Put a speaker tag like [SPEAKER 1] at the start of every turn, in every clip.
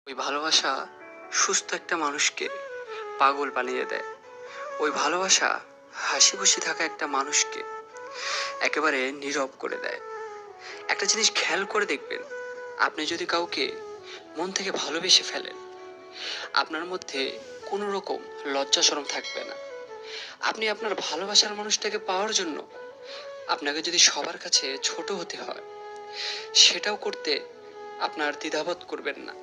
[SPEAKER 1] ওই ভালোবাসা সুস্থ একটা মানুষকে পাগল বানিয়ে দেয়। ওই ভালোবাসা হাসি খুশি থাকা একটা মানুষকে একেবারে নীরব করে দেয়। একটা জিনিস খেয়াল করে দেখবেন, আপনি যদি কাউকে মন থেকে ভালোবেসে ফেলেন, আপনার মধ্যে কোনো রকম লজ্জা শরম থাকবে না। আপনি আপনার ভালোবাসার মানুষটাকে পাওয়ার জন্য আপনাকে যদি সবার কাছে ছোট হতে হয়, সেটাও করতে আপনার দ্বিধাবোধ করবেন না।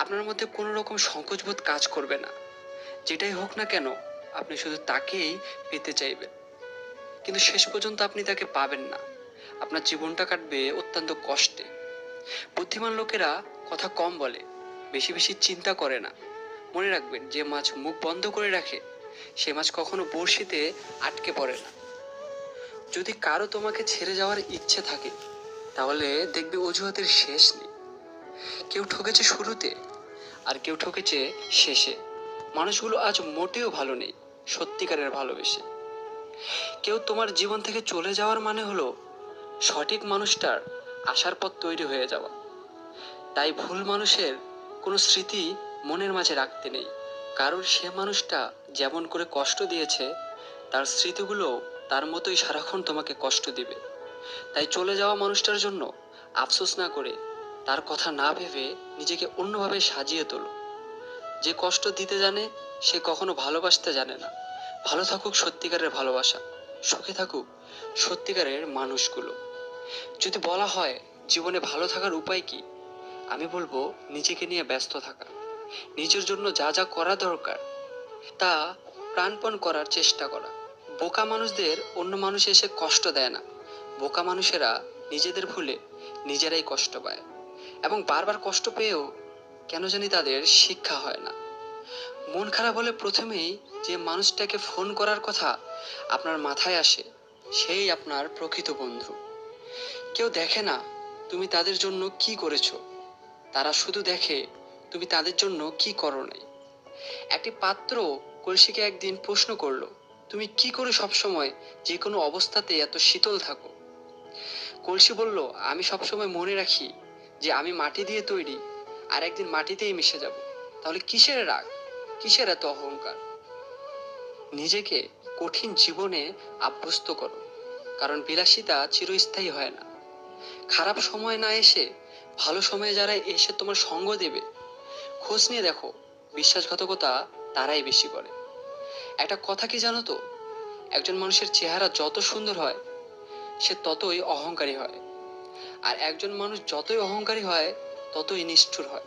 [SPEAKER 1] আপনার মধ্যে কোনো রকম সংকোচবোধ কাজ করবে না। যেটাই হোক না কেন, আপনি শুধু তাকেই পেতে চাইবেন, কিন্তু শেষ পর্যন্ত আপনি তাকে পাবেন না। আপনার জীবনটা কাটবে অত্যন্ত কষ্টে। বুদ্ধিমান লোকেরা কথা কম বলে, বেশি বেশি চিন্তা করে না। মনে রাখবেন, যে মাছ মুখ বন্ধ করে রাখে সে মাছ কখনো বড়শিতে আটকে পড়ে না। যদি কারো তোমাকে ছেড়ে যাওয়ার ইচ্ছে থাকে, তাহলে দেখবে অজুহাতের শেষ নেই। কেউ ঠকেছে শুরুতে, আর কেউ ঠকেছে শেষে। মানুষগুলো আজ মোটেও ভালো নেই সত্যিকারের ভালোবেসে। কেউ তোমার জীবন থেকে চলে যাওয়ার মানে হলো সঠিক মানুষটার আসার পথ তৈরি হয়ে যাওয়া। তাই ভুল মানুষের কোনো স্মৃতি মনের মাঝে রাখতে নেই, কারণ সে মানুষটা যেমন করে কষ্ট দিয়েছে, তার স্মৃতিগুলো তার মতোই সারাক্ষণ তোমাকে কষ্ট দিবে। তাই চলে যাওয়া মানুষটার জন্য আফসোস না করে, তার কথা না ভেবে নিজেকে অন্যভাবে সাজিয়ে তোলো। যে কষ্ট দিতে জানে সে কখনো ভালোবাসতে জানে না। ভালো থাকুক সত্যিকারের ভালোবাসা, সুখে থাকুক সত্যিকারের মানুষগুলো। যদি বলা হয় জীবনে ভালো থাকার উপায় কি, আমি বলবো নিজেকে নিয়ে ব্যস্ত থাকা, নিজের জন্য যা যা করা দরকার তা প্রাণপণ করার চেষ্টা করা। বোকা মানুষদের অন্য মানুষ এসে কষ্ট দেয় না। বোকা মানুষেরা নিজেদের ভুলে নিজেরাই কষ্ট পায়, এবং বারবার কষ্ট পেয়েও কেন জানি তাদের শিক্ষা হয় না। মন খারাপ হলে প্রথমেই যে মানুষটাকে ফোন করার কথা আপনার মাথায় আসে, সেই আপনার প্রকৃত বন্ধু। কেউ দেখে না তুমি তাদের জন্য কি করেছো, তারা শুধু দেখে তুমি তাদের জন্য কি করো নাই। একটি পাত্র কলসিকে একদিন প্রশ্ন করলো, তুমি কি করে সবসময় যে কোনো অবস্থাতে এত শীতল থাকো? কলসি বলল, আমি সবসময় মনে রাখি যে আমি মাটি দিয়ে তৈরি, আর একদিন মাটিতেই মিশে যাব। তাহলে কিসের রাগ, কিসের এত অহংকার? নিজেকে কঠিন জীবনে আভ্যস্ত করো, কারণ বিলাসিতা চিরস্থায়ী হয় না। খারাপ সময় না এসে ভালো সময়ে যারা এসে তোমার সঙ্গ দেবে, খোঁজ নিয়ে দেখো, বিশ্বাসঘাতকতা তারাই বেশি করে। একটা কথা কি জানো তো, একজন মানুষের চেহারা যত সুন্দর হয় সে ততই অহংকারী হয়, আর একজন মানুষ যতই অহংকারী হয় ততই নিষ্ঠুর হয়।